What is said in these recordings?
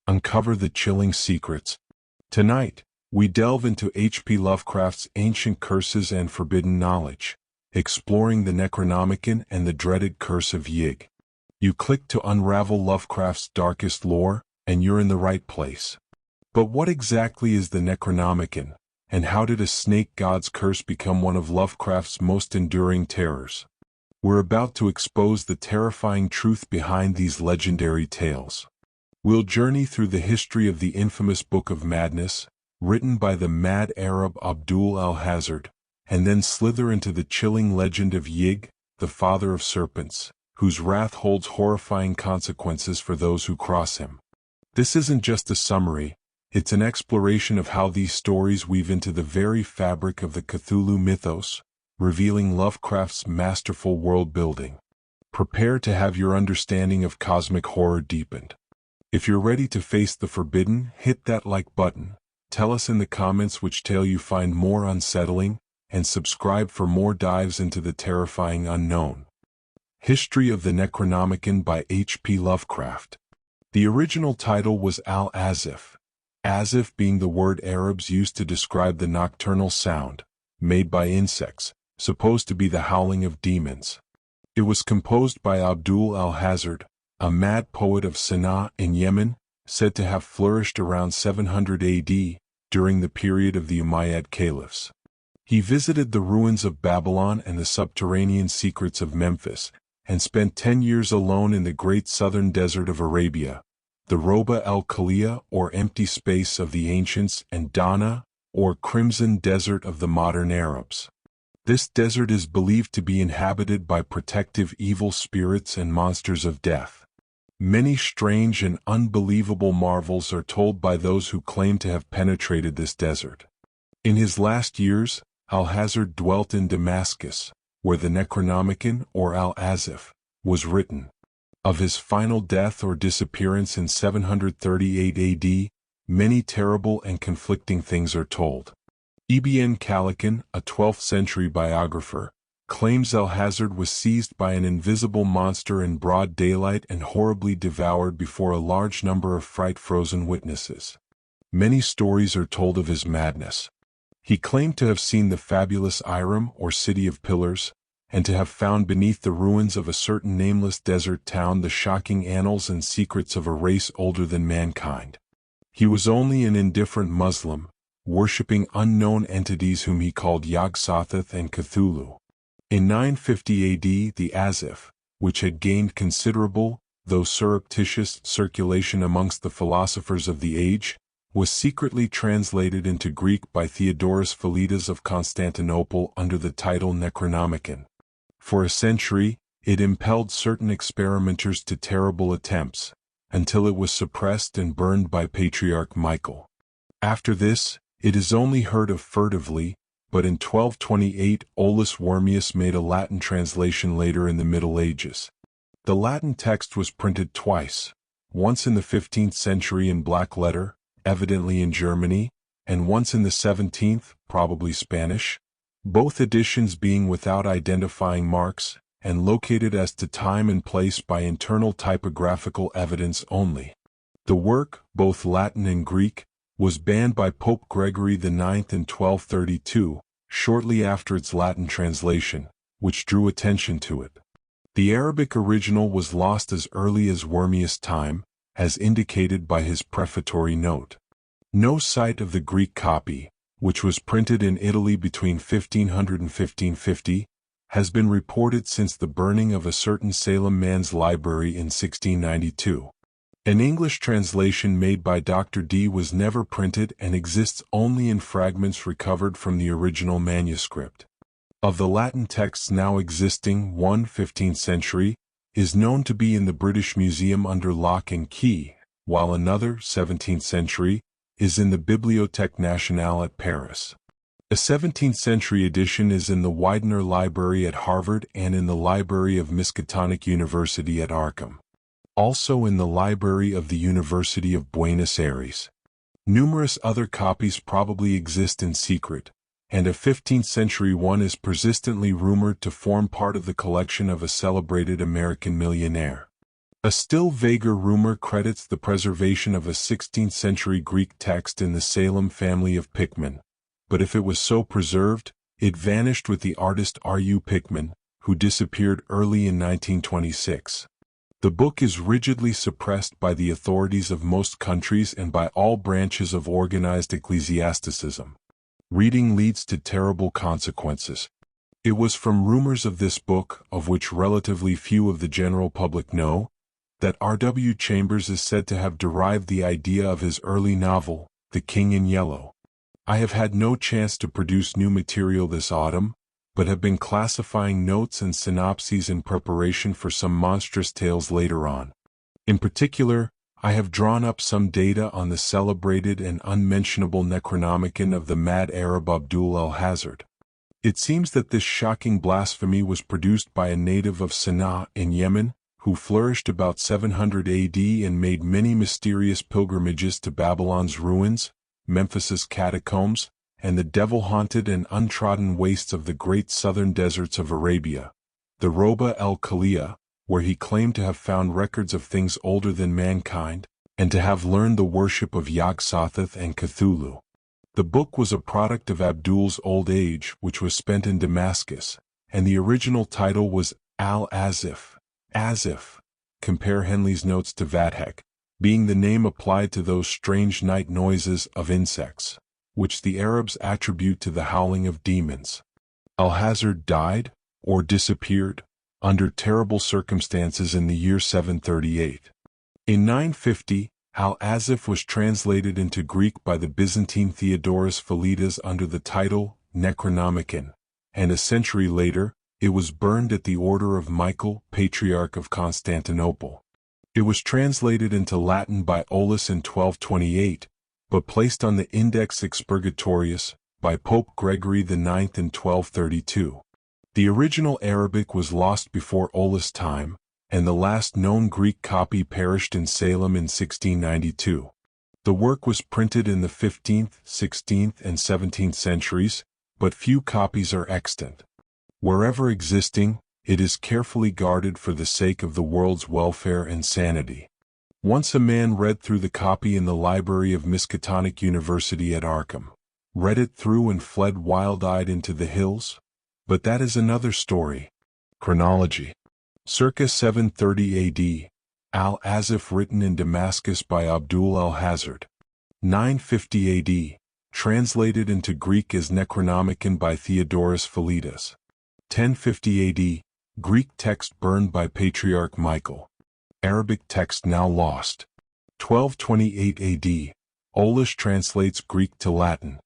uncover the chilling secrets. Tonight, we delve into H.P. Lovecraft's ancient curses and forbidden knowledge, exploring the Necronomicon and the dreaded Curse of Yig. You click to unravel Lovecraft's darkest lore, and you're in the right place. But what exactly is the Necronomicon, and how did a snake god's curse become one of Lovecraft's most enduring terrors? We're about to expose the terrifying truth behind these legendary tales. We'll journey through the history of the infamous Book of Madness, written by the mad Arab Abdul Alhazred, and then slither into the chilling legend of Yig, the father of serpents, whose wrath holds horrifying consequences for those who cross him. This isn't just a summary, it's an exploration of how these stories weave into the very fabric of the Cthulhu Mythos, revealing Lovecraft's masterful world-building. Prepare to have your understanding of cosmic horror deepened. If you're ready to face the forbidden, hit that like button, tell us in the comments which tale you find more unsettling, and subscribe for more dives into the terrifying unknown. History of the Necronomicon by H.P. Lovecraft. The original title was Al-Azif, Azif being the word Arabs used to describe the nocturnal sound, made by insects, supposed to be the howling of demons. It was composed by Abdul Alhazred, a mad poet of Sana'a in Yemen, said to have flourished around 700 AD, during the period of the Umayyad caliphs. He visited the ruins of Babylon and the subterranean secrets of Memphis, and spent 10 years alone in the great southern desert of Arabia, the Roba el-Khaliya or empty space of the ancients, and Dana, or crimson desert of the modern Arabs. This desert is believed to be inhabited by protective evil spirits and monsters of death. Many strange and unbelievable marvels are told by those who claim to have penetrated this desert. In his last years, Alhazred dwelt in Damascus, where the Necronomicon, or Al-Azif, was written. Of his final death or disappearance in 738 AD, many terrible and conflicting things are told. Ibn Khaldun, a 12th century biographer, claims Alhazred was seized by an invisible monster in broad daylight and horribly devoured before a large number of fright-frozen witnesses. Many stories are told of his madness. He claimed to have seen the fabulous Iram, or City of Pillars, and to have found beneath the ruins of a certain nameless desert town the shocking annals and secrets of a race older than mankind. He was only an indifferent Muslim, worshipping unknown entities whom he called Yog-Sothoth and Cthulhu. In 950 AD, the Azif, which had gained considerable, though surreptitious, circulation amongst the philosophers of the age, was secretly translated into Greek by Theodorus Philetas of Constantinople under the title Necronomicon. For a century, it impelled certain experimenters to terrible attempts, until it was suppressed and burned by Patriarch Michael. After this, it is only heard of furtively, but in 1228 Olaus Wormius made a Latin translation later in the Middle Ages. The Latin text was printed twice, once in the 15th century in black letter, evidently in Germany, and once in the 17th, probably Spanish, both editions being without identifying marks, and located as to time and place by internal typographical evidence only. The work, both Latin and Greek, was banned by Pope Gregory IX in 1232, shortly after its Latin translation, which drew attention to it. The Arabic original was lost as early as Wormius' time, as indicated by his prefatory note. No sight of the Greek copy, which was printed in Italy between 1500 and 1550, has been reported since the burning of a certain Salem man's library in 1692. An English translation made by Dr. D was never printed and exists only in fragments recovered from the original manuscript. Of the Latin texts now existing, one 15th century is known to be in the British Museum under lock and key, while another 17th century is in the Bibliothèque Nationale at Paris. A 17th century edition is in the Widener Library at Harvard and in the Library of Miskatonic University at Arkham. Also in the Library of the University of Buenos Aires. Numerous other copies probably exist in secret, and a 15th century one is persistently rumored to form part of the collection of a celebrated American millionaire. A still vaguer rumor credits the preservation of a 16th-century Greek text in the Salem family of Pickman, but if it was so preserved, it vanished with the artist R.U. Pickman, who disappeared early in 1926. The book is rigidly suppressed by the authorities of most countries and by all branches of organized ecclesiasticism. Reading leads to terrible consequences. It was from rumors of this book, of which relatively few of the general public know, that R.W. Chambers is said to have derived the idea of his early novel, The King in Yellow. I have had no chance to produce new material this autumn, but have been classifying notes and synopses in preparation for some monstrous tales later on. In particular, I have drawn up some data on the celebrated and unmentionable Necronomicon of the mad Arab Abdul Alhazred. It seems that this shocking blasphemy was produced by a native of Sana'a in Yemen, who flourished about 700 AD and made many mysterious pilgrimages to Babylon's ruins, Memphis's catacombs, and the devil-haunted and untrodden wastes of the great southern deserts of Arabia, the Roba el-Khaliyah, where he claimed to have found records of things older than mankind, and to have learned the worship of Yog-Sothoth and Cthulhu. The book was a product of Abdul's old age, which was spent in Damascus, and the original title was Al-Azif. Azif, compare Henley's notes to Vathek, being the name applied to those strange night noises of insects, which the Arabs attribute to the howling of demons. Alhazred died, or disappeared, under terrible circumstances in the year 738. In 950, Al-Azif was translated into Greek by the Byzantine Theodorus Philetas under the title Necronomicon, and a century later, it was burned at the order of Michael, Patriarch of Constantinople. It was translated into Latin by Olaus in 1228, but placed on the Index Expurgatorius by Pope Gregory IX in 1232. The original Arabic was lost before Olaus' time, and the last known Greek copy perished in Salem in 1692. The work was printed in the 15th, 16th, and 17th centuries, but few copies are extant. Wherever existing, it is carefully guarded for the sake of the world's welfare and sanity. Once a man read through the copy in the library of Miskatonic University at Arkham, read it through and fled wild-eyed into the hills, but that is another story. Chronology. Circa 730 AD, Al-Azif written in Damascus by Abdul Alhazred. 950 AD, translated into Greek as Necronomicon by Theodorus Philetas. 1050 AD, Greek text burned by Patriarch Michael. Arabic text now lost. 1228 AD, Olaus translates Greek to Latin.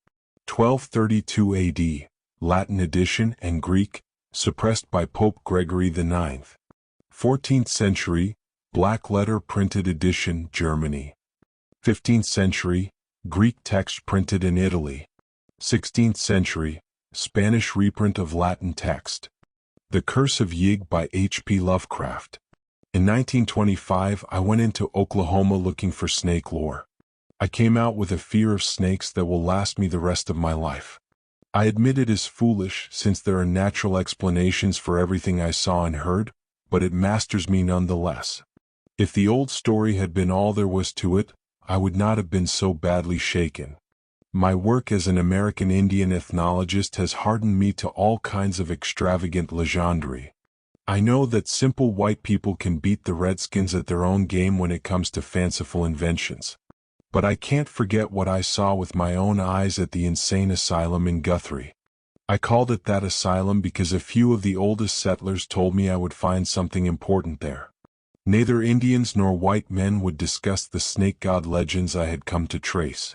1232 AD, Latin edition and Greek, suppressed by Pope Gregory IX. 14th century, black letter printed edition, Germany. 15th century, Greek text printed in Italy. 16th century, Spanish reprint of Latin text. The Curse of Yig by H.P. Lovecraft. In 1925, I went into Oklahoma looking for snake lore. I came out with a fear of snakes that will last me the rest of my life. I admit it is foolish since there are natural explanations for everything I saw and heard, but it masters me nonetheless. If the old story had been all there was to it, I would not have been so badly shaken. My work as an American Indian ethnologist has hardened me to all kinds of extravagant legendary. I know that simple white people can beat the Redskins at their own game when it comes to fanciful inventions. But I can't forget what I saw with my own eyes at the insane asylum in Guthrie. I called it that asylum because a few of the oldest settlers told me I would find something important there. Neither Indians nor white men would discuss the snake god legends I had come to trace.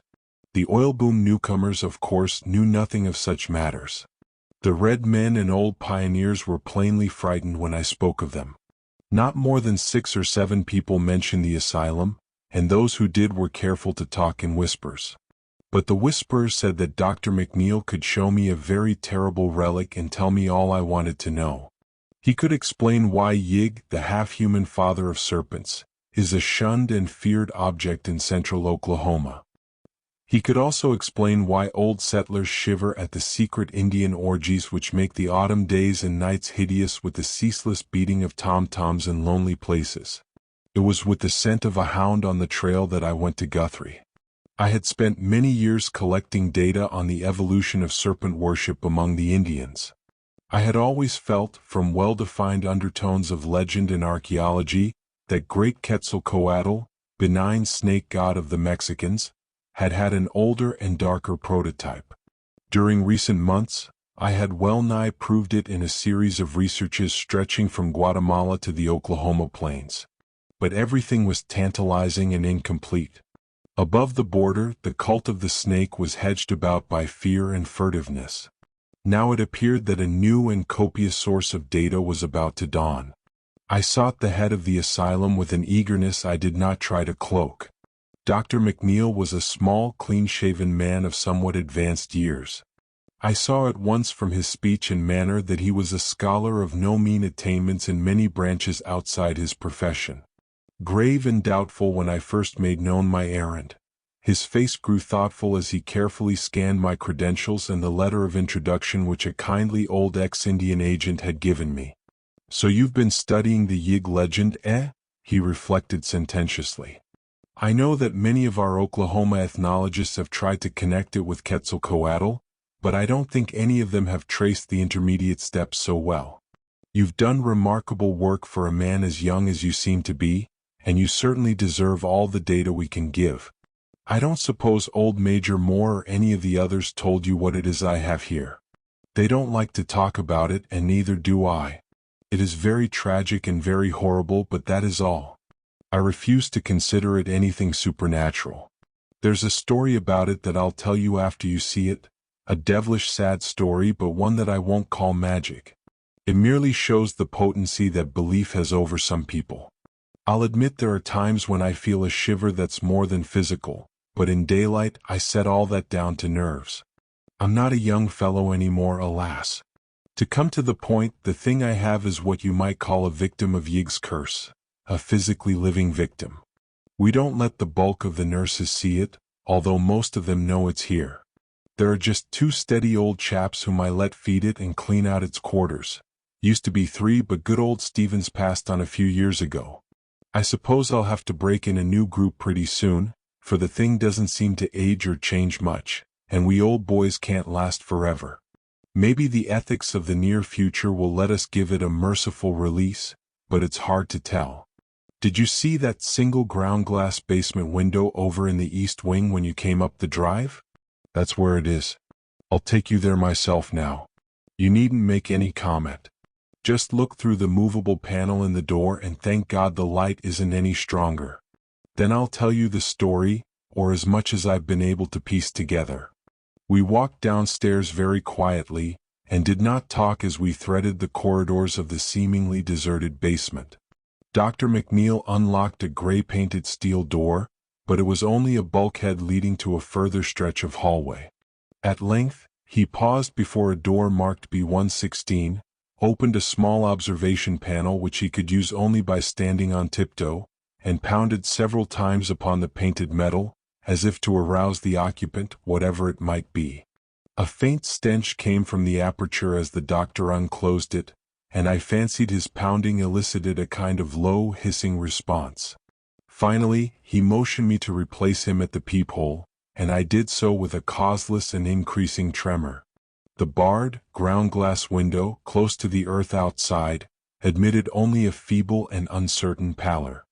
The oil boom newcomers, of course, knew nothing of such matters. The red men and old pioneers were plainly frightened when I spoke of them. Not more than 6 or 7 people mentioned the asylum, and those who did were careful to talk in whispers. But the whisperers said that Dr. McNeil could show me a very terrible relic and tell me all I wanted to know. He could explain why Yig, the half-human father of serpents, is a shunned and feared object in central Oklahoma. He could also explain why old settlers shiver at the secret Indian orgies which make the autumn days and nights hideous with the ceaseless beating of tom-toms in lonely places. It was with the scent of a hound on the trail that I went to Guthrie. I had spent many years collecting data on the evolution of serpent worship among the Indians. I had always felt, from well-defined undertones of legend and archaeology, that great Quetzalcoatl, benign snake god of the Mexicans, had had an older and darker prototype. During recent months, I had well-nigh proved it in a series of researches stretching from Guatemala to the Oklahoma plains. But everything was tantalizing and incomplete. Above the border, the cult of the snake was hedged about by fear and furtiveness. Now it appeared that a new and copious source of data was about to dawn. I sought the head of the asylum with an eagerness I did not try to cloak. Dr. McNeil was a small, clean-shaven man of somewhat advanced years. I saw at once from his speech and manner that he was a scholar of no mean attainments in many branches outside his profession. Grave and doubtful when I first made known my errand, his face grew thoughtful as he carefully scanned my credentials and the letter of introduction which a kindly old ex-Indian agent had given me. "So you've been studying the Yig legend, eh?" he reflected sententiously. "I know that many of our Oklahoma ethnologists have tried to connect it with Quetzalcoatl, but I don't think any of them have traced the intermediate steps so well. You've done remarkable work for a man as young as you seem to be, and you certainly deserve all the data we can give. I don't suppose old Major Moore or any of the others told you what it is I have here. They don't like to talk about it, and neither do I. It is very tragic and very horrible, but that is all. I refuse to consider it anything supernatural. There's a story about it that I'll tell you after you see it, a devilish sad story, but one that I won't call magic. It merely shows the potency that belief has over some people. I'll admit there are times when I feel a shiver that's more than physical, but in daylight I set all that down to nerves. I'm not a young fellow anymore, alas. To come to the point, the thing I have is what you might call a victim of Yig's curse, a physically living victim. We don't let the bulk of the nurses see it, although most of them know it's here. There are just 2 steady old chaps whom I let feed it and clean out its quarters. Used to be 3, but good old Stevens passed on a few years ago. I suppose I'll have to break in a new group pretty soon, for the thing doesn't seem to age or change much, and we old boys can't last forever. Maybe the ethics of the near future will let us give it a merciful release, but it's hard to tell. Did you see that single ground glass basement window over in the east wing when you came up the drive? That's where it is. I'll take you there myself now. You needn't make any comment. Just look through the movable panel in the door and thank God the light isn't any stronger. Then I'll tell you the story, or as much as I've been able to piece together. We walked downstairs very quietly, and did not talk as we threaded the corridors of the seemingly deserted basement. Dr. McNeil unlocked a gray-painted steel door, but it was only a bulkhead leading to a further stretch of hallway. At length, he paused before a door marked B116, opened a small observation panel which he could use only by standing on tiptoe, and pounded several times upon the painted metal, as if to arouse the occupant, whatever it might be. A faint stench came from the aperture as the doctor unclosed it, and I fancied his pounding elicited a kind of low, hissing response. Finally, he motioned me to replace him at the peephole, and I did so with a causeless and increasing tremor. The barred, ground-glass window, close to the earth outside, admitted only a feeble and uncertain pallor.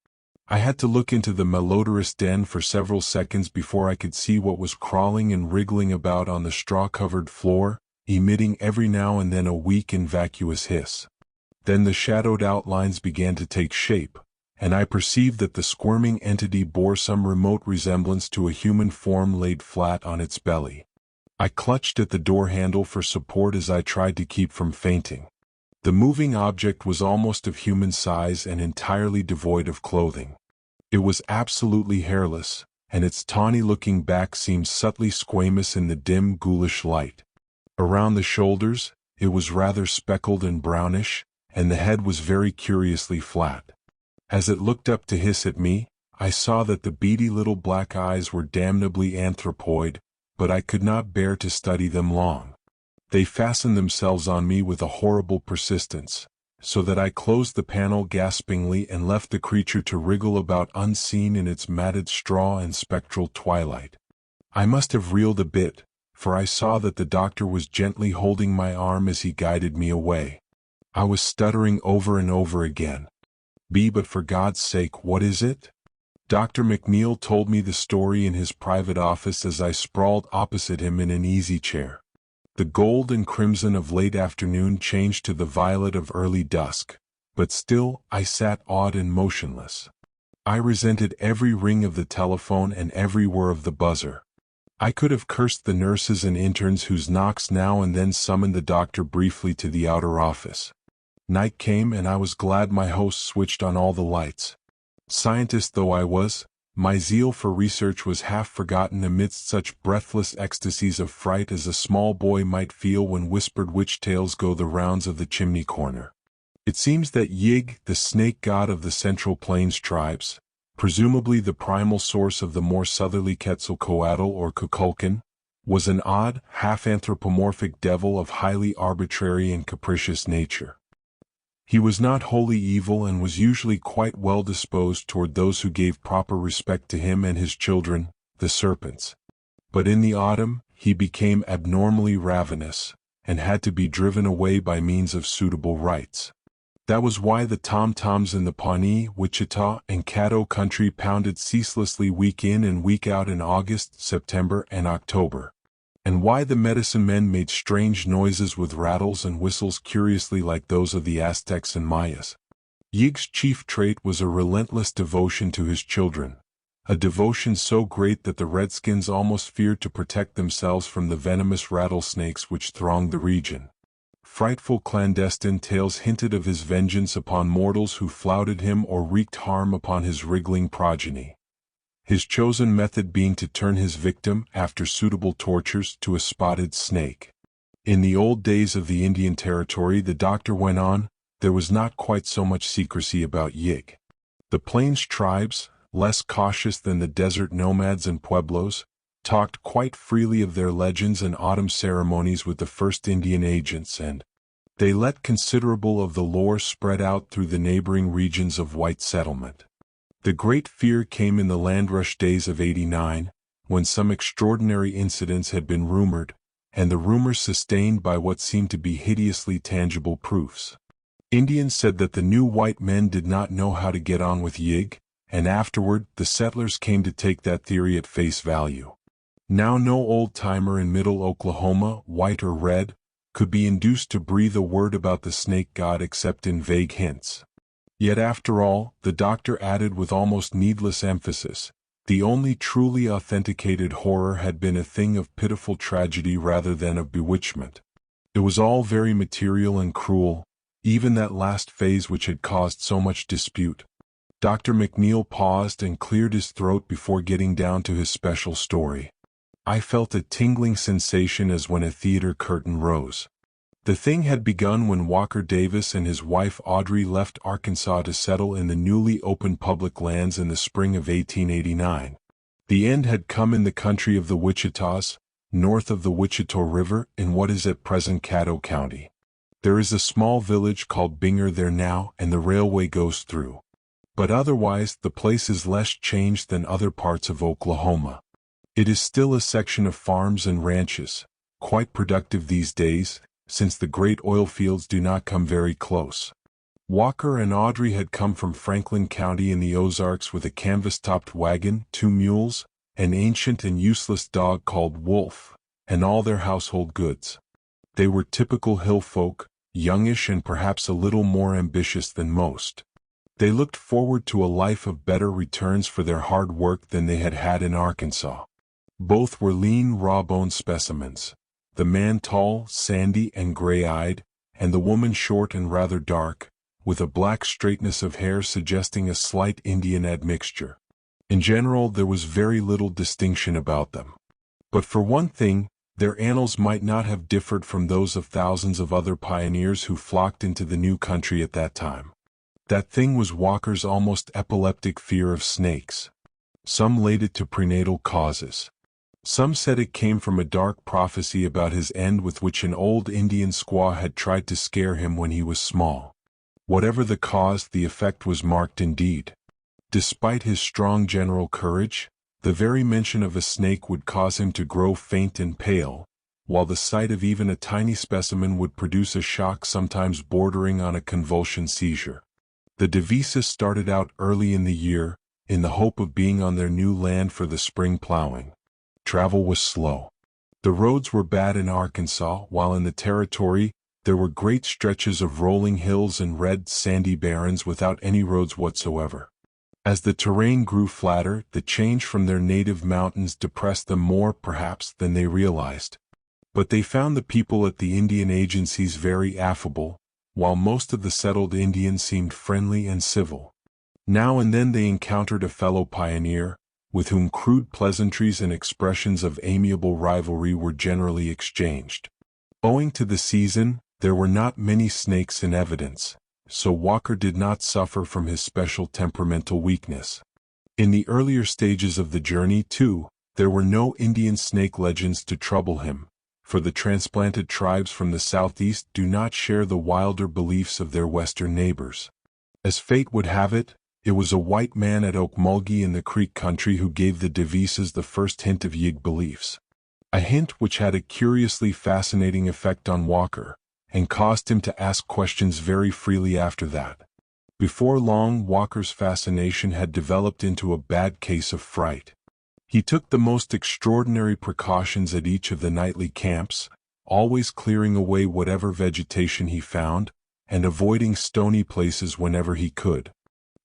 I had to look into the malodorous den for several seconds before I could see what was crawling and wriggling about on the straw-covered floor, emitting every now and then a weak and vacuous hiss. Then the shadowed outlines began to take shape, and I perceived that the squirming entity bore some remote resemblance to a human form laid flat on its belly. I clutched at the door handle for support as I tried to keep from fainting. The moving object was almost of human size and entirely devoid of clothing. It was absolutely hairless, and its tawny-looking back seemed subtly squamous in the dim, ghoulish light. Around the shoulders, it was rather speckled and brownish, and the head was very curiously flat. As it looked up to hiss at me, I saw that the beady little black eyes were damnably anthropoid, but I could not bear to study them long. They fastened themselves on me with a horrible persistence, so that I closed the panel gaspingly and left the creature to wriggle about unseen in its matted straw and spectral twilight. I must have reeled a bit, for I saw that the doctor was gently holding my arm as he guided me away. I was stuttering over and over again. But for God's sake, what is it? Dr. McNeil told me the story in his private office as I sprawled opposite him in an easy chair. The gold and crimson of late afternoon changed to the violet of early dusk, but still I sat awed and motionless. I resented every ring of the telephone and every whir of the buzzer. I could have cursed the nurses and interns whose knocks now and then summoned the doctor briefly to the outer office. Night came and I was glad my host switched on all the lights. Scientist though I was, my zeal for research was half forgotten amidst such breathless ecstasies of fright as a small boy might feel when whispered witch tales go the rounds of the chimney corner. It seems that Yig, the snake god of the Central Plains tribes, presumably the primal source of the more southerly Quetzalcoatl or Kukulkan, was an odd, half-anthropomorphic devil of highly arbitrary and capricious nature. He was not wholly evil and was usually quite well disposed toward those who gave proper respect to him and his children, the Serpents. But in the autumn, he became abnormally ravenous, and had to be driven away by means of suitable rites. That was why the tom-toms in the Pawnee, Wichita, and Caddo country pounded ceaselessly week in and week out in August, September, and October. And why the medicine men made strange noises with rattles and whistles curiously like those of the Aztecs and Mayas. Yig's chief trait was a relentless devotion to his children, a devotion so great that the Redskins almost feared to protect themselves from the venomous rattlesnakes which thronged the region. Frightful clandestine tales hinted of his vengeance upon mortals who flouted him or wreaked harm upon his wriggling progeny. His chosen method being to turn his victim, after suitable tortures, to a spotted snake. In the old days of the Indian Territory, the doctor went on, there was not quite so much secrecy about Yig. The Plains tribes, less cautious than the desert nomads and pueblos, talked quite freely of their legends and autumn ceremonies with the first Indian agents, and they let considerable of the lore spread out through the neighboring regions of white settlement. The great fear came in the land-rush days of '89, when some extraordinary incidents had been rumored, and the rumors sustained by what seemed to be hideously tangible proofs. Indians said that the new white men did not know how to get on with Yig, and afterward the settlers came to take that theory at face value. Now no old-timer in middle Oklahoma, white or red, could be induced to breathe a word about the snake god except in vague hints. Yet after all, the doctor added with almost needless emphasis, the only truly authenticated horror had been a thing of pitiful tragedy rather than of bewitchment. It was all very material and cruel, even that last phase which had caused so much dispute. Dr. McNeil paused and cleared his throat before getting down to his special story. I felt a tingling sensation as when a theater curtain rose. The thing had begun when Walker Davis and his wife Audrey left Arkansas to settle in the newly opened public lands in the spring of 1889. The end had come in the country of the Wichitas, north of the Wichita River in what is at present Caddo County. There is a small village called Binger there now, and the railway goes through. But otherwise the place is less changed than other parts of Oklahoma. It is still a section of farms and ranches, quite productive these days, since the great oil fields do not come very close. Walker and Audrey had come from Franklin County in the Ozarks with a canvas-topped wagon, 2 mules, an ancient and useless dog called Wolf, and all their household goods. They were typical hill folk, youngish and perhaps a little more ambitious than most. They looked forward to a life of better returns for their hard work than they had had in Arkansas. Both were lean, raw-boned specimens. The man tall, sandy, and gray-eyed, and the woman short and rather dark, with a black straightness of hair suggesting a slight Indian admixture. In general, there was very little distinction about them. But for one thing, their annals might not have differed from those of thousands of other pioneers who flocked into the new country at that time. That thing was Walker's almost epileptic fear of snakes. Some laid it to prenatal causes. Some said it came from a dark prophecy about his end with which an old Indian squaw had tried to scare him when he was small. Whatever the cause, the effect was marked indeed. Despite his strong general courage, the very mention of a snake would cause him to grow faint and pale, while the sight of even a tiny specimen would produce a shock sometimes bordering on a convulsion seizure. The Devises started out early in the year, in the hope of being on their new land for the spring plowing. Travel was slow. The roads were bad in Arkansas, while in the territory, there were great stretches of rolling hills and red, sandy barrens without any roads whatsoever. As the terrain grew flatter, the change from their native mountains depressed them more, perhaps, than they realized. But they found the people at the Indian agencies very affable, while most of the settled Indians seemed friendly and civil. Now and then they encountered a fellow pioneer, with whom crude pleasantries and expressions of amiable rivalry were generally exchanged. Owing to the season, there were not many snakes in evidence, so Walker did not suffer from his special temperamental weakness. In the earlier stages of the journey, too, there were no Indian snake legends to trouble him, for the transplanted tribes from the southeast do not share the wilder beliefs of their western neighbors. As fate would have it, it was a white man at Okmulgee in the Creek country who gave the Devises the first hint of Yig beliefs. A hint which had a curiously fascinating effect on Walker, and caused him to ask questions very freely after that. Before long, Walker's fascination had developed into a bad case of fright. He took the most extraordinary precautions at each of the nightly camps, always clearing away whatever vegetation he found, and avoiding stony places whenever he could.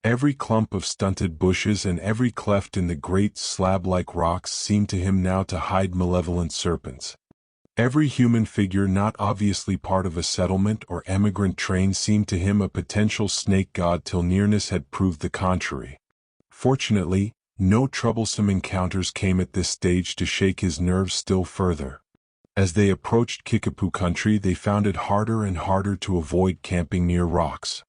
Every clump of stunted bushes and every cleft in the great slab-like rocks seemed to him now to hide malevolent serpents. Every human figure not obviously part of a settlement or emigrant train seemed to him a potential snake god till nearness had proved the contrary. Fortunately, no troublesome encounters came at this stage to shake his nerves still further. As they approached Kickapoo country, they found it harder and harder to avoid camping near rocks.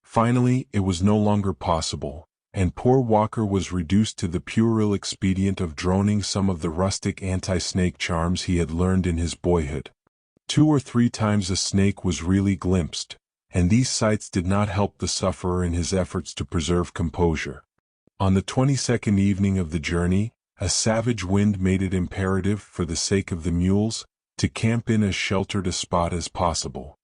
Finally, it was no longer possible, and poor Walker was reduced to the puerile expedient of droning some of the rustic anti-snake charms he had learned in his boyhood. 2 or 3 times a snake was really glimpsed, and these sights did not help the sufferer in his efforts to preserve composure. On the 22nd evening of the journey, a savage wind made it imperative, for the sake of the mules, to camp in as sheltered a spot as possible.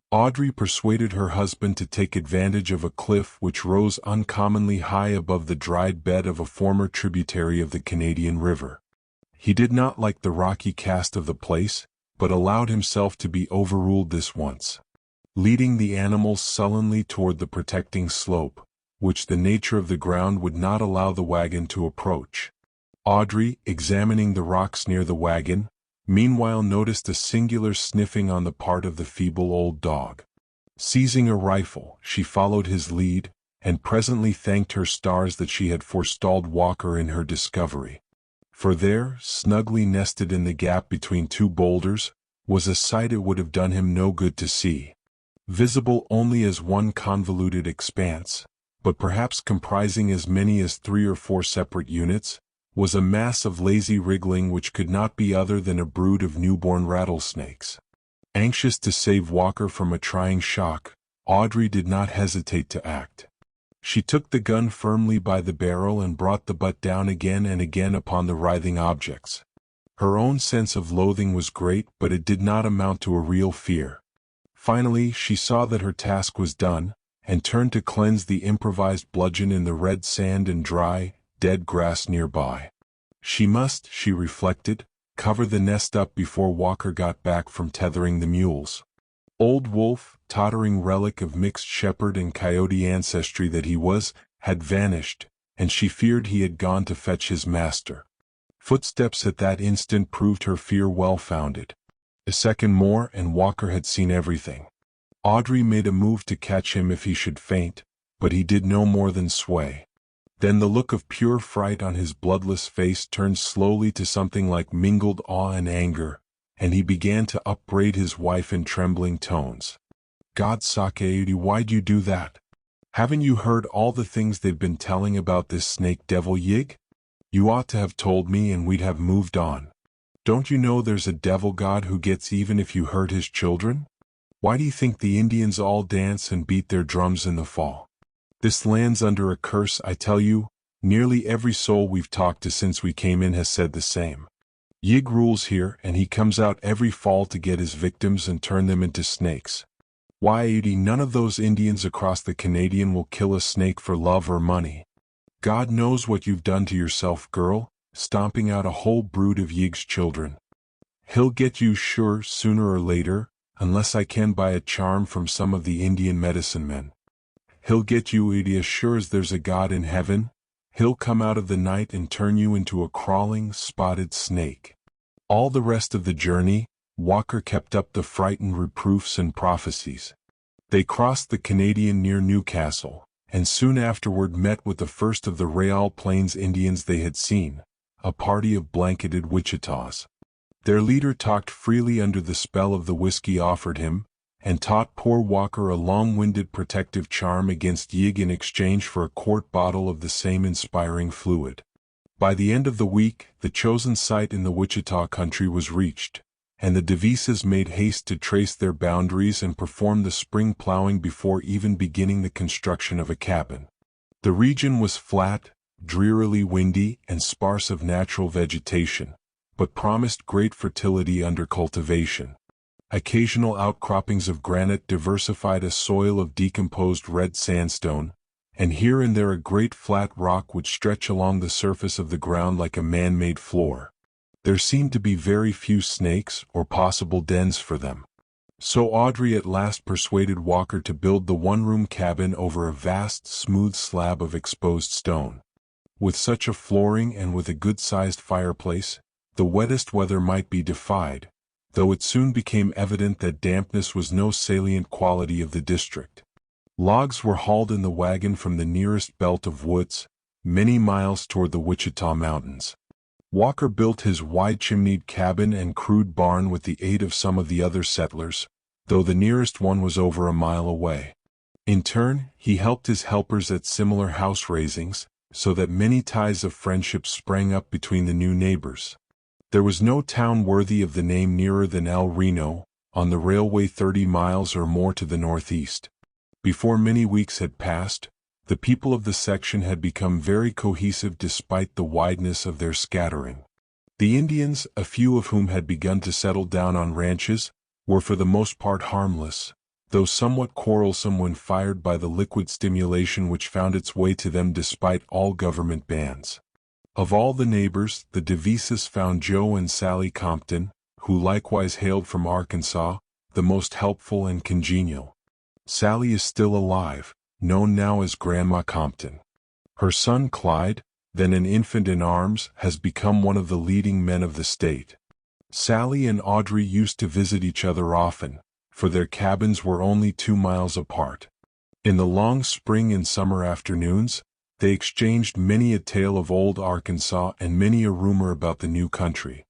Audrey persuaded her husband to take advantage of a cliff which rose uncommonly high above the dried bed of a former tributary of the Canadian River. He did not like the rocky cast of the place, but allowed himself to be overruled this once. Leading the animals sullenly toward the protecting slope, which the nature of the ground would not allow the wagon to approach. Audrey, examining the rocks near the wagon, meanwhile noticed a singular sniffing on the part of the feeble old dog. Seizing a rifle, she followed his lead, and presently thanked her stars that she had forestalled Walker in her discovery. For there, snugly nested in the gap between 2 boulders, was a sight it would have done him no good to see. Visible only as one convoluted expanse, but perhaps comprising as many as 3 or 4 separate units, was a mass of lazy wriggling which could not be other than a brood of newborn rattlesnakes. Anxious to save Walker from a trying shock, Audrey did not hesitate to act. She took the gun firmly by the barrel and brought the butt down again and again upon the writhing objects. Her own sense of loathing was great, but it did not amount to a real fear. Finally, she saw that her task was done, and turned to cleanse the improvised bludgeon in the red sand and dry, dead grass nearby. She must, she reflected, cover the nest up before Walker got back from tethering the mules. Old Wolf, tottering relic of mixed shepherd and coyote ancestry that he was, had vanished, and she feared he had gone to fetch his master. Footsteps at that instant proved her fear well-founded. A second more and Walker had seen everything. Audrey made a move to catch him if he should faint, but he did no more than sway. Then the look of pure fright on his bloodless face turned slowly to something like mingled awe and anger, and he began to upbraid his wife in trembling tones. "God, Sakeuti, why'd you do that? Haven't you heard all the things they've been telling about this snake devil Yig? You ought to have told me and we'd have moved on. Don't you know there's a devil god who gets even if you hurt his children? Why do you think the Indians all dance and beat their drums in the fall? This land's under a curse, I tell you. Nearly every soul we've talked to since we came in has said the same. Yig rules here, and he comes out every fall to get his victims and turn them into snakes. Why, Edie, none of those Indians across the Canadian will kill a snake for love or money. God knows what you've done to yourself, girl, stomping out a whole brood of Yig's children. He'll get you sure, sooner or later, unless I can buy a charm from some of the Indian medicine men. He'll get you, Edie, as sure as there's a God in heaven. He'll come out of the night and turn you into a crawling, spotted snake. All the rest of the journey, Walker kept up the frightened reproofs and prophecies. They crossed the Canadian near Newcastle, and soon afterward met with the first of the Real Plains Indians they had seen, a party of blanketed Wichitas. Their leader talked freely under the spell of the whiskey offered him, and taught poor Walker a long-winded protective charm against Yig in exchange for a quart bottle of the same inspiring fluid. By the end of the week, the chosen site in the Wichita country was reached, and the Devises made haste to trace their boundaries and perform the spring plowing before even beginning the construction of a cabin. The region was flat, drearily windy, and sparse of natural vegetation, but promised great fertility under cultivation. Occasional outcroppings of granite diversified a soil of decomposed red sandstone, and here and there a great flat rock would stretch along the surface of the ground like a man-made floor. There seemed to be very few snakes or possible dens for them. So Audrey at last persuaded Walker to build the one-room cabin over a vast, smooth slab of exposed stone. With such a flooring and with a good-sized fireplace, the wettest weather might be defied, though it soon became evident that dampness was no salient quality of the district. Logs were hauled in the wagon from the nearest belt of woods, many miles toward the Wichita Mountains. Walker built his wide-chimneyed cabin and crude barn with the aid of some of the other settlers, though the nearest one was over a mile away. In turn, he helped his helpers at similar house raisings, so that many ties of friendship sprang up between the new neighbors. There was no town worthy of the name nearer than El Reno, on the railway 30 miles or more to the northeast. Before many weeks had passed, the people of the section had become very cohesive despite the wideness of their scattering. The Indians, a few of whom had begun to settle down on ranches, were for the most part harmless, though somewhat quarrelsome when fired by the liquid stimulation which found its way to them despite all government bans. Of all the neighbors, the Devises found Joe and Sally Compton, who likewise hailed from Arkansas, the most helpful and congenial. Sally is still alive, known now as Grandma Compton. Her son Clyde, then an infant in arms, has become one of the leading men of the state. Sally and Audrey used to visit each other often, for their cabins were only 2 miles apart. In the long spring and summer afternoons, they exchanged many a tale of old Arkansas and many a rumor about the new country.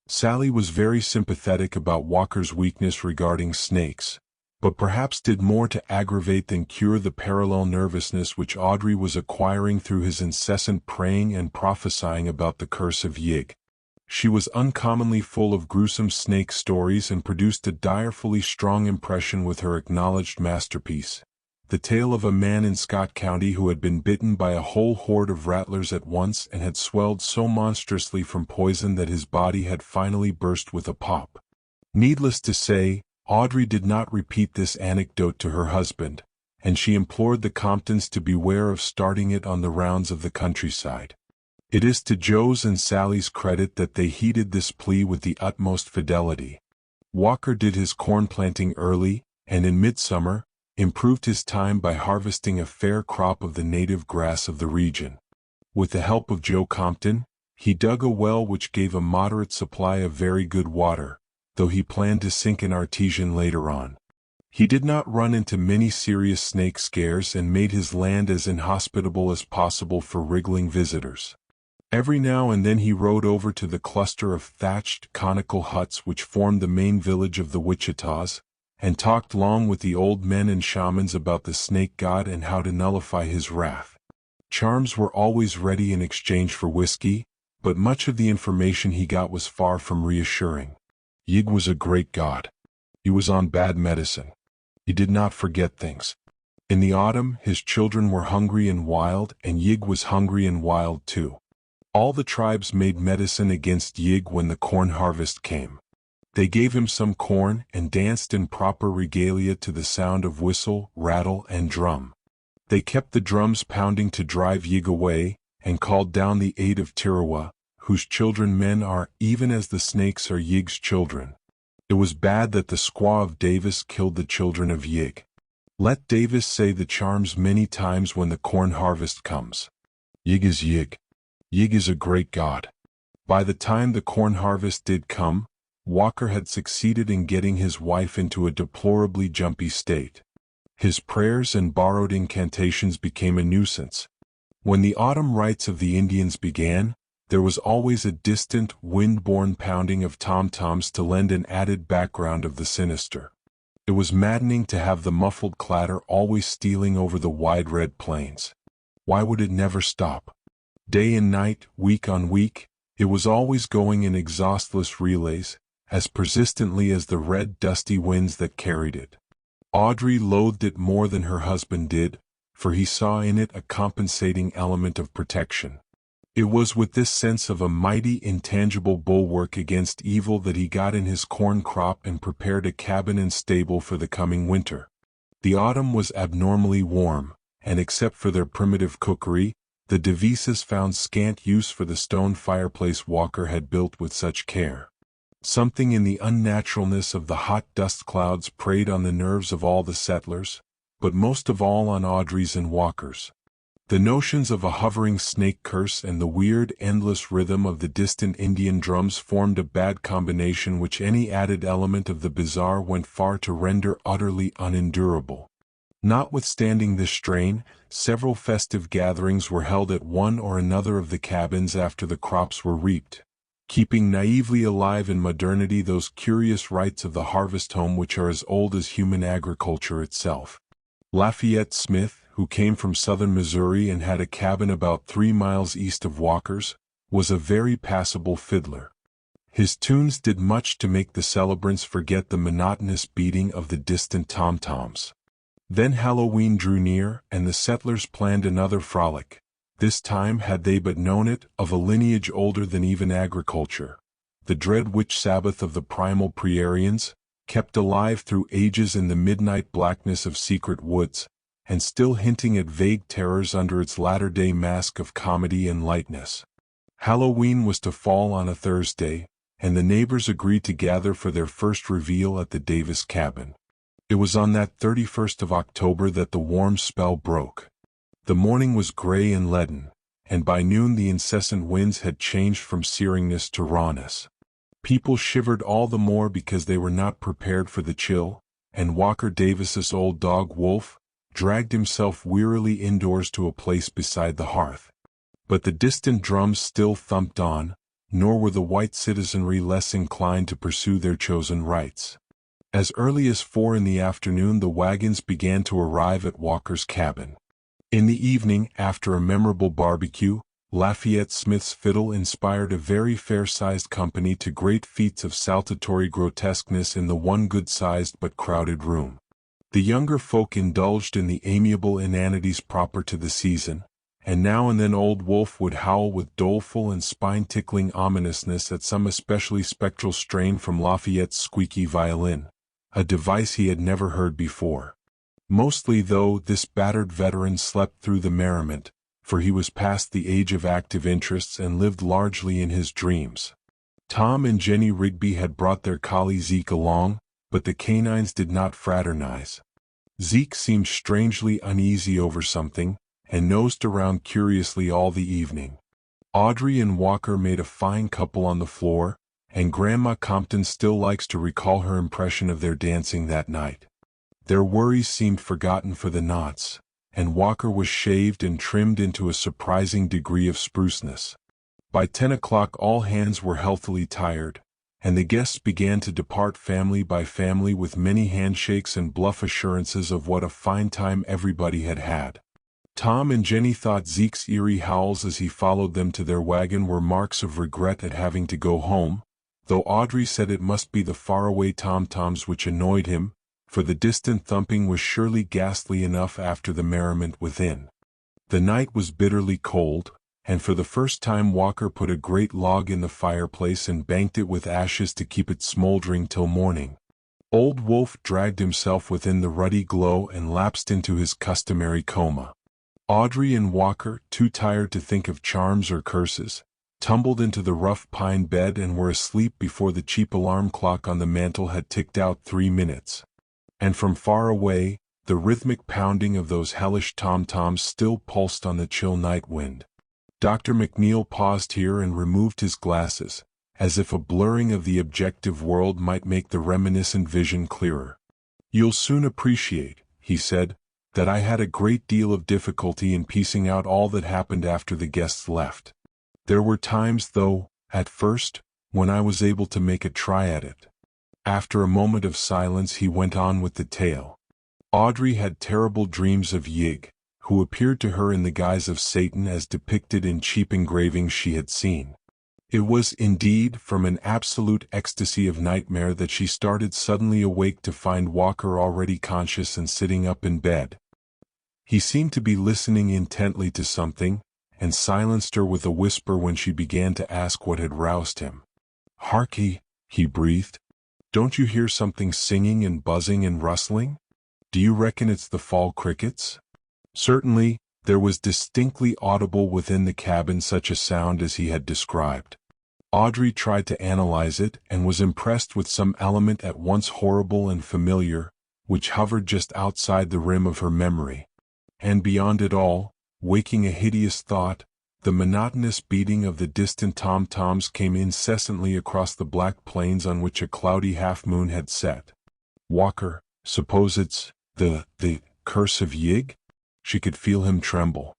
Sally was very sympathetic about Walker's weakness regarding snakes, but perhaps did more to aggravate than cure the parallel nervousness which Audrey was acquiring through his incessant praying and prophesying about the Curse of Yig. She was uncommonly full of gruesome snake stories and produced a direfully strong impression with her acknowledged masterpiece, the tale of a man in Scott County who had been bitten by a whole horde of rattlers at once and had swelled so monstrously from poison that his body had finally burst with a pop. Needless to say, Audrey did not repeat this anecdote to her husband, and she implored the Comptons to beware of starting it on the rounds of the countryside. It is to Joe's and Sally's credit that they heeded this plea with the utmost fidelity. Walker did his corn planting early, and in midsummer, improved his time by harvesting a fair crop of the native grass of the region. With the help of Joe Compton, he dug a well which gave a moderate supply of very good water, though he planned to sink an artesian later on. He did not run into many serious snake scares and made his land as inhospitable as possible for wriggling visitors. Every now and then he rode over to the cluster of thatched, conical huts which formed the main village of the Wichitas, and talked long with the old men and shamans about the snake god and how to nullify his wrath. Charms were always ready in exchange for whiskey, but much of the information he got was far from reassuring. Yig was a great god. He was on bad medicine. He did not forget things. In the autumn, his children were hungry and wild, and Yig was hungry and wild too. All the tribes made medicine against Yig when the corn harvest came. They gave him some corn and danced in proper regalia to the sound of whistle, rattle, and drum. They kept the drums pounding to drive Yig away, and called down the aid of Tirawa, whose children men are, even as the snakes are Yig's children. It was bad that the squaw of Davis killed the children of Yig. Let Davis say the charms many times when the corn harvest comes. Yig is Yig. Yig is a great god. By the time the corn harvest did come, Walker had succeeded in getting his wife into a deplorably jumpy state. His prayers and borrowed incantations became a nuisance. When the autumn rites of the Indians began, there was always a distant, wind-borne pounding of tom-toms to lend an added background of the sinister. It was maddening to have the muffled clatter always stealing over the wide red plains. Why would it never stop? Day and night, week on week, it was always going in exhaustless relays, as persistently as the red dusty winds that carried it. Audrey loathed it more than her husband did, for he saw in it a compensating element of protection. It was with this sense of a mighty intangible bulwark against evil that he got in his corn crop and prepared a cabin and stable for the coming winter. The autumn was abnormally warm, and except for their primitive cookery, the Devises found scant use for the stone fireplace Walker had built with such care. Something in the unnaturalness of the hot dust clouds preyed on the nerves of all the settlers, but most of all on Audrey's and Walker's. The notions of a hovering snake curse and the weird, endless rhythm of the distant Indian drums formed a bad combination which any added element of the bizarre went far to render utterly unendurable. Notwithstanding this strain, several festive gatherings were held at one or another of the cabins after the crops were reaped, keeping naively alive in modernity those curious rites of the harvest home which are as old as human agriculture itself. Lafayette Smith, who came from southern Missouri and had a cabin about 3 miles east of Walker's, was a very passable fiddler. His tunes did much to make the celebrants forget the monotonous beating of the distant tom-toms. Then Halloween drew near, and the settlers planned another frolic. This time, had they but known it, of a lineage older than even agriculture. The dread witch Sabbath of the primal Prairians, kept alive through ages in the midnight blackness of secret woods, and still hinting at vague terrors under its latter-day mask of comedy and lightness. Halloween was to fall on a Thursday, and the neighbors agreed to gather for their first reveal at the Davis cabin. It was on that 31st of October that the warm spell broke. The morning was gray and leaden, and by noon the incessant winds had changed from searingness to rawness. People shivered all the more because they were not prepared for the chill, and Walker Davis's old dog Wolf dragged himself wearily indoors to a place beside the hearth. But the distant drums still thumped on, nor were the white citizenry less inclined to pursue their chosen rites. As early as 4 in the afternoon the wagons began to arrive at Walker's cabin. In the evening, after a memorable barbecue, Lafayette Smith's fiddle inspired a very fair-sized company to great feats of saltatory grotesqueness in the one good-sized but crowded room. The younger folk indulged in the amiable inanities proper to the season, and now and then old Wolf would howl with doleful and spine-tickling ominousness at some especially spectral strain from Lafayette's squeaky violin, a device he had never heard before. Mostly, though, this battered veteran slept through the merriment, for he was past the age of active interests and lived largely in his dreams. Tom and Jenny Rigby had brought their collie Zeke along, but the canines did not fraternize. Zeke seemed strangely uneasy over something, and nosed around curiously all the evening. Audrey and Walker made a fine couple on the floor, and Grandma Compton still likes to recall her impression of their dancing that night. Their worries seemed forgotten for the nonce, and Walker was shaved and trimmed into a surprising degree of spruceness. By 10 o'clock all hands were healthily tired, and the guests began to depart family by family with many handshakes and bluff assurances of what a fine time everybody had had. Tom and Jenny thought Zeke's eerie howls as he followed them to their wagon were marks of regret at having to go home, though Audrey said it must be the faraway tom-toms which annoyed him, for the distant thumping was surely ghastly enough after the merriment within. The night was bitterly cold, and for the first time Walker put a great log in the fireplace and banked it with ashes to keep it smoldering till morning. Old Wolf dragged himself within the ruddy glow and lapsed into his customary coma. Audrey and Walker, too tired to think of charms or curses, tumbled into the rough pine bed and were asleep before the cheap alarm clock on the mantel had ticked out 3 minutes. And from far away, the rhythmic pounding of those hellish tom-toms still pulsed on the chill night wind. Dr. McNeil paused here and removed his glasses, as if a blurring of the objective world might make the reminiscent vision clearer. "You'll soon appreciate," he said, "that I had a great deal of difficulty in piecing out all that happened after the guests left. There were times, though, at first, when I was able to make a try at it." After a moment of silence he went on with the tale. Audrey had terrible dreams of Yig, who appeared to her in the guise of Satan as depicted in cheap engravings she had seen. It was, indeed, from an absolute ecstasy of nightmare that she started suddenly awake to find Walker already conscious and sitting up in bed. He seemed to be listening intently to something, and silenced her with a whisper when she began to ask what had roused him. "Harkee," he breathed. "Don't you hear something singing and buzzing and rustling? Do you reckon it's the fall crickets?" Certainly, there was distinctly audible within the cabin such a sound as he had described. Audrey tried to analyze it and was impressed with some element at once horrible and familiar, which hovered just outside the rim of her memory. And beyond it all, waking a hideous thought, the monotonous beating of the distant tom-toms came incessantly across the black plains on which a cloudy half-moon had set. "Walker, suppose it's the Curse of Yig?" She could feel him tremble.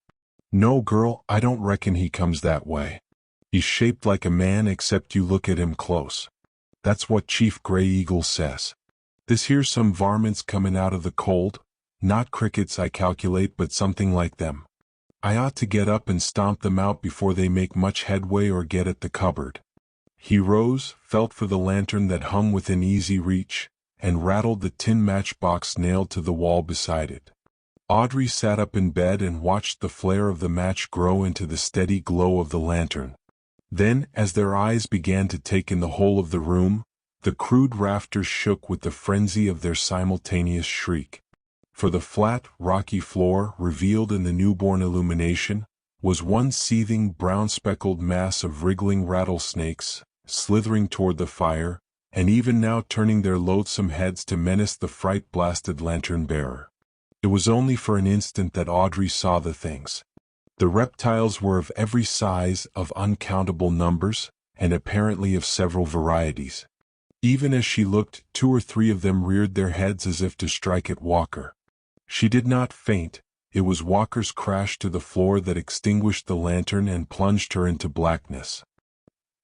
"No, girl, I don't reckon he comes that way. He's shaped like a man except you look at him close. That's what Chief Gray Eagle says. This here's some varmints coming out of the cold, not crickets I calculate but something like them. I ought to get up and stomp them out before they make much headway or get at the cupboard." He rose, felt for the lantern that hung within easy reach, and rattled the tin matchbox nailed to the wall beside it. Audrey sat up in bed and watched the flare of the match grow into the steady glow of the lantern. Then, as their eyes began to take in the whole of the room, the crude rafters shook with the frenzy of their simultaneous shriek. For the flat, rocky floor, revealed in the newborn illumination, was one seething, brown-speckled mass of wriggling rattlesnakes, slithering toward the fire, and even now turning their loathsome heads to menace the fright-blasted lantern-bearer. It was only for an instant that Audrey saw the things. The reptiles were of every size, of uncountable numbers, and apparently of several varieties. Even as she looked, 2 or 3 of them reared their heads as if to strike at Walker. She did not faint. It was Walker's crash to the floor that extinguished the lantern and plunged her into blackness.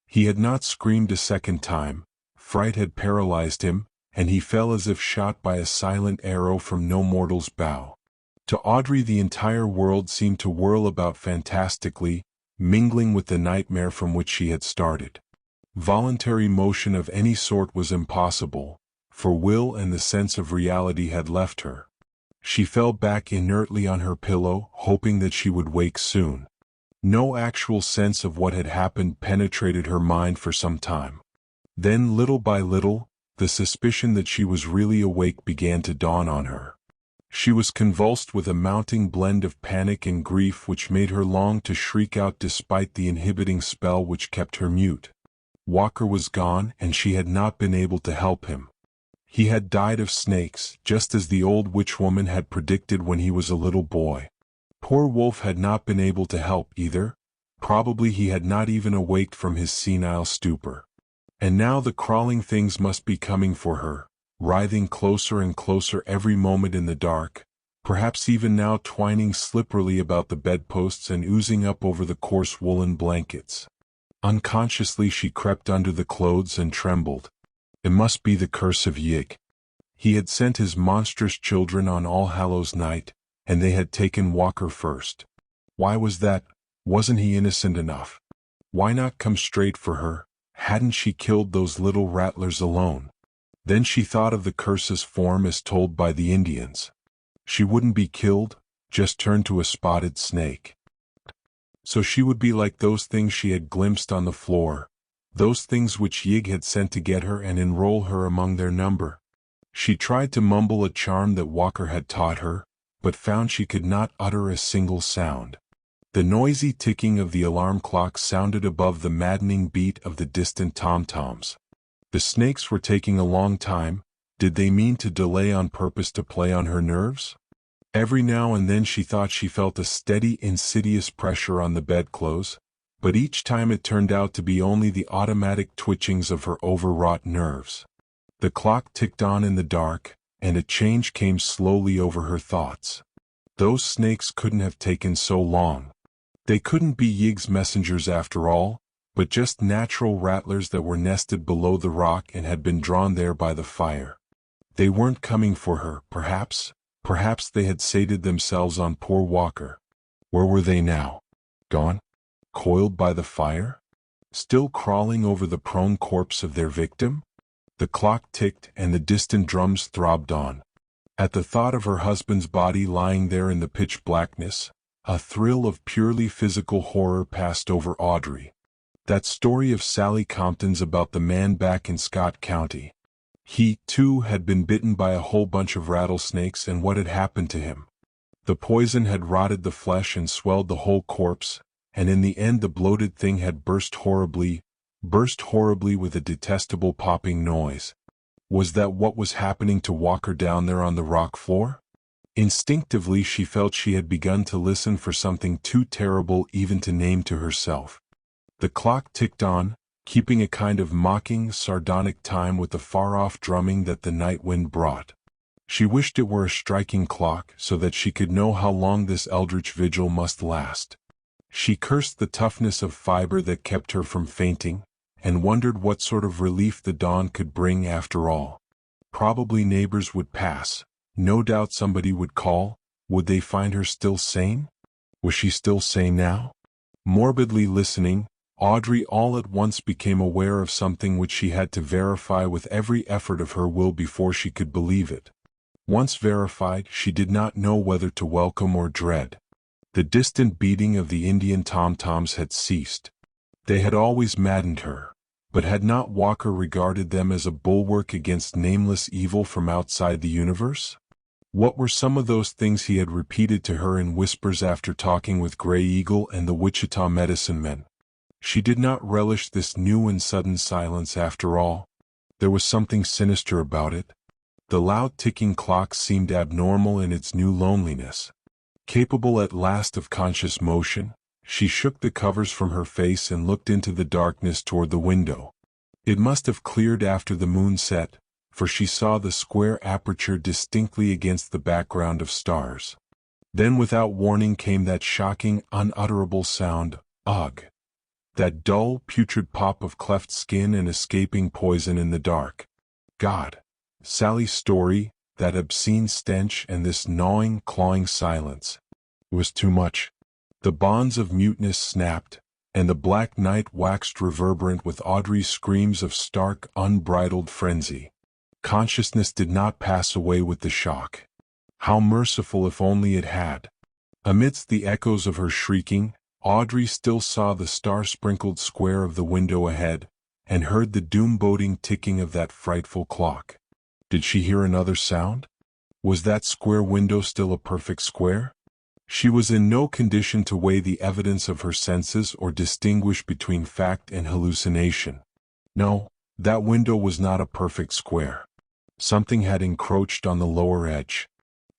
He had not screamed a second time. Fright had paralyzed him, and he fell as if shot by a silent arrow from no mortal's bow. To Audrey the entire world seemed to whirl about fantastically, mingling with the nightmare from which she had started. Voluntary motion of any sort was impossible, for will and the sense of reality had left her. She fell back inertly on her pillow, hoping that she would wake soon. No actual sense of what had happened penetrated her mind for some time. Then, little by little, the suspicion that she was really awake began to dawn on her. She was convulsed with a mounting blend of panic and grief which made her long to shriek out despite the inhibiting spell which kept her mute. Walker was gone, and she had not been able to help him. He had died of snakes, just as the old witch-woman had predicted when he was a little boy. Poor Wolf had not been able to help either. Probably he had not even awaked from his senile stupor. And now the crawling things must be coming for her, writhing closer and closer every moment in the dark, perhaps even now twining slipperily about the bedposts and oozing up over the coarse woolen blankets. Unconsciously she crept under the clothes and trembled. It must be the Curse of Yig. He had sent his monstrous children on All Hallows Night, and they had taken Walker first. Why was that? Wasn't he innocent enough? Why not come straight for her, Hadn't she killed those little rattlers alone? Then she thought of the curse's form as told by the Indians. She wouldn't be killed, just turned to a spotted snake. So she would be like those things she had glimpsed on the floor, those things which Yig had sent to get her and enroll her among their number. She tried to mumble a charm that Walker had taught her, but found she could not utter a single sound. The noisy ticking of the alarm clock sounded above the maddening beat of the distant tom-toms. The snakes were taking a long time. Did they mean to delay on purpose to play on her nerves? Every now and then she thought she felt a steady, insidious pressure on the bedclothes, but each time it turned out to be only the automatic twitchings of her overwrought nerves. The clock ticked on in the dark, and a change came slowly over her thoughts. Those snakes couldn't have taken so long. They couldn't be Yig's messengers after all, but just natural rattlers that were nested below the rock and had been drawn there by the fire. They weren't coming for her, perhaps. Perhaps they had sated themselves on poor Walker. Where were they now? Gone? Coiled by the fire? Still crawling over the prone corpse of their victim? The clock ticked and the distant drums throbbed on. At the thought of her husband's body lying there in the pitch blackness, a thrill of purely physical horror passed over Audrey. That story of Sally Compton's about the man back in Scott County. He, too, had been bitten by a whole bunch of rattlesnakes, and what had happened to him? The poison had rotted the flesh and swelled the whole corpse, and in the end the bloated thing had burst horribly with a detestable popping noise. Was that what was happening to Walker down there on the rock floor? Instinctively she felt she had begun to listen for something too terrible even to name to herself. The clock ticked on, keeping a kind of mocking, sardonic time with the far-off drumming that the night wind brought. She wished it were a striking clock so that she could know how long this eldritch vigil must last. She cursed the toughness of fiber that kept her from fainting, and wondered what sort of relief the dawn could bring after all. Probably neighbors would pass. No doubt somebody would call. Would they find her still sane? Was she still sane now? Morbidly listening, Audrey all at once became aware of something which she had to verify with every effort of her will before she could believe it. Once verified, she did not know whether to welcome or dread. The distant beating of the Indian tom-toms had ceased. They had always maddened her, but had not Walker regarded them as a bulwark against nameless evil from outside the universe? What were some of those things he had repeated to her in whispers after talking with Gray Eagle and the Wichita medicine men? She did not relish this new and sudden silence after all. There was something sinister about it. The loud ticking clock seemed abnormal in its new loneliness. Capable at last of conscious motion, she shook the covers from her face and looked into the darkness toward the window. It must have cleared after the moon set, for she saw the square aperture distinctly against the background of stars. Then without warning came that shocking, unutterable sound, ugh! That dull, putrid pop of cleft skin and escaping poison in the dark. God! Sally's story, that obscene stench and this gnawing, clawing silence. It was too much. The bonds of muteness snapped, and the black night waxed reverberant with Audrey's screams of stark, unbridled frenzy. Consciousness did not pass away with the shock. How merciful if only it had. Amidst the echoes of her shrieking, Audrey still saw the star-sprinkled square of the window ahead, and heard the doom-boding ticking of that frightful clock. Did she hear another sound? Was that square window still a perfect square? She was in no condition to weigh the evidence of her senses or distinguish between fact and hallucination. No, that window was not a perfect square. Something had encroached on the lower edge.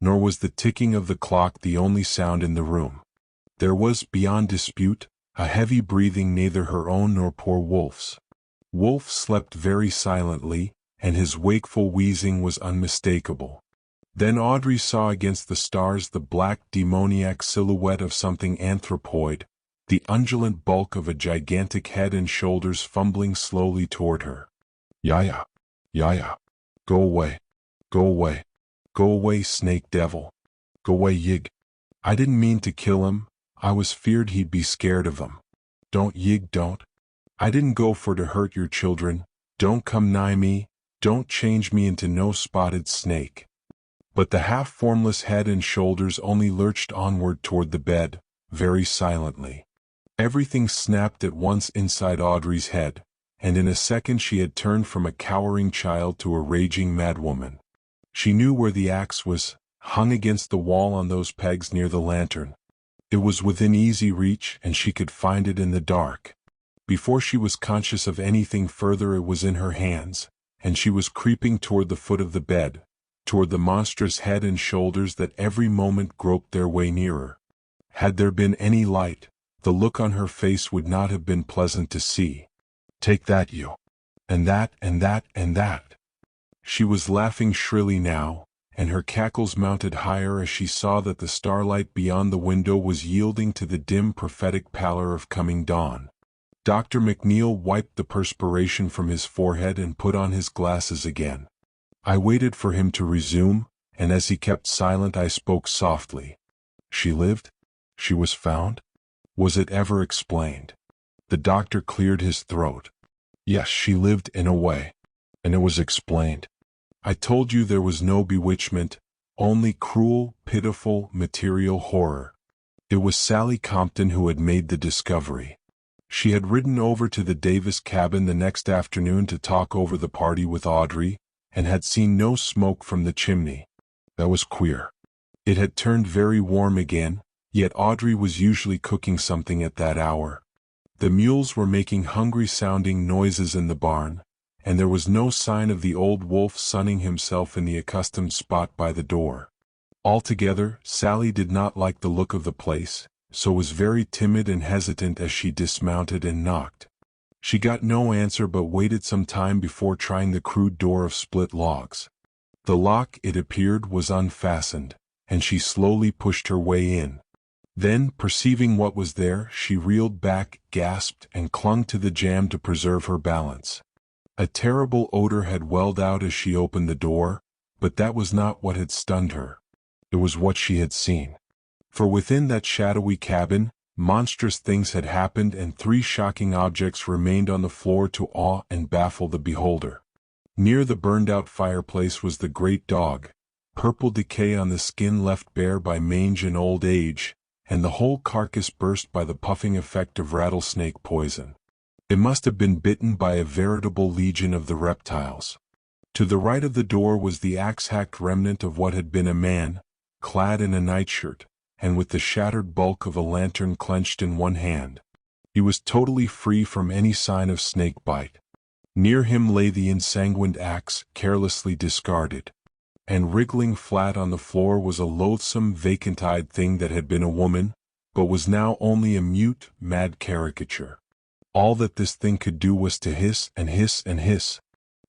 Nor was the ticking of the clock the only sound in the room. There was, beyond dispute, a heavy breathing neither her own nor poor Wolf's. Wolf slept very silently, and his wakeful wheezing was unmistakable. Then Audrey saw against the stars the black demoniac silhouette of something anthropoid, the undulant bulk of a gigantic head and shoulders fumbling slowly toward her. Yaya! Yaya! Go away! Go away! Go away, snake devil! Go away, Yig! I didn't mean to kill him, I was feared he'd be scared of him. Don't, Yig, don't! I didn't go for to hurt your children, don't come nigh me, don't change me into no spotted snake. But the half-formless head and shoulders only lurched onward toward the bed, very silently. Everything snapped at once inside Audrey's head, and in a second she had turned from a cowering child to a raging madwoman. She knew where the axe was, hung against the wall on those pegs near the lantern. It was within easy reach and she could find it in the dark. Before she was conscious of anything further it was in her hands, and she was creeping toward the foot of the bed, toward the monstrous head and shoulders that every moment groped their way nearer. Had there been any light, the look on her face would not have been pleasant to see. Take that, you. And that, and that, and that. She was laughing shrilly now, and her cackles mounted higher as she saw that the starlight beyond the window was yielding to the dim prophetic pallor of coming dawn. Dr. McNeil wiped the perspiration from his forehead and put on his glasses again. I waited for him to resume, and as he kept silent I spoke softly. She lived? She was found? Was it ever explained? The doctor cleared his throat. Yes, she lived in a way. And it was explained. I told you there was no bewitchment, only cruel, pitiful, material horror. It was Sally Compton who had made the discovery. She had ridden over to the Davis cabin the next afternoon to talk over the party with Audrey, and had seen no smoke from the chimney. That was queer. It had turned very warm again, yet Audrey was usually cooking something at that hour. The mules were making hungry-sounding noises in the barn, and there was no sign of the old wolf sunning himself in the accustomed spot by the door. Altogether, Sally did not like the look of the place, so was very timid and hesitant as she dismounted and knocked. She got no answer but waited some time before trying the crude door of split logs. The lock, it appeared, was unfastened, and she slowly pushed her way in. Then, perceiving what was there, she reeled back, gasped, and clung to the jamb to preserve her balance. A terrible odor had welled out as she opened the door, but that was not what had stunned her. It was what she had seen. For within that shadowy cabin, monstrous things had happened and 3 shocking objects remained on the floor to awe and baffle the beholder. Near the burned-out fireplace was the great dog, purple decay on the skin left bare by mange and old age, and the whole carcass burst by the puffing effect of rattlesnake poison. It must have been bitten by a veritable legion of the reptiles. To the right of the door was the axe-hacked remnant of what had been a man, clad in a nightshirt, and with the shattered bulk of a lantern clenched in one hand. He was totally free from any sign of snake bite. Near him lay the ensanguined axe, carelessly discarded. And wriggling flat on the floor was a loathsome, vacant-eyed thing that had been a woman, but was now only a mute, mad caricature. All that this thing could do was to hiss and hiss and hiss.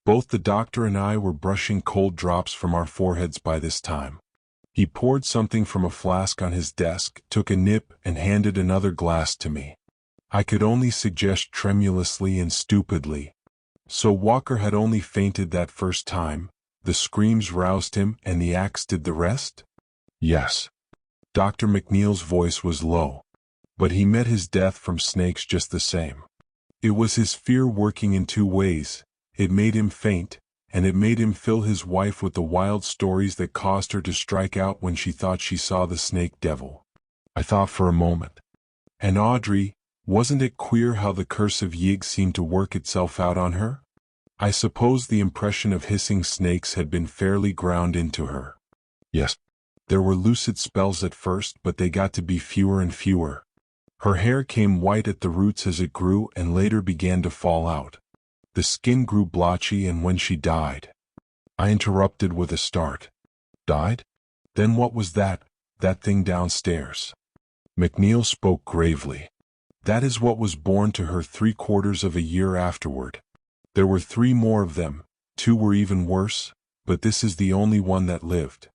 Both the doctor and I were brushing cold drops from our foreheads by this time. He poured something from a flask on his desk, took a nip, and handed another glass to me. I could only suggest tremulously and stupidly. So Walker had only fainted that first time, the screams roused him, and the axe did the rest? Yes. Dr. McNeil's voice was low. But he met his death from snakes just the same. It was his fear working in 2 ways. It made him faint, and it made him fill his wife with the wild stories that caused her to strike out when she thought she saw the snake devil. I thought for a moment. And Audrey, wasn't it queer how the curse of Yig seemed to work itself out on her? I suppose the impression of hissing snakes had been fairly ground into her. Yes. There were lucid spells at first, but they got to be fewer and fewer. Her hair came white at the roots as it grew and later began to fall out. The skin grew blotchy, and when she died... I interrupted with a start. Died? Then what was that thing downstairs? McNeil spoke gravely. That is what was born to her 3/4 of a year afterward. There were 3 more of them, 2 were even worse, but this is the only one that lived.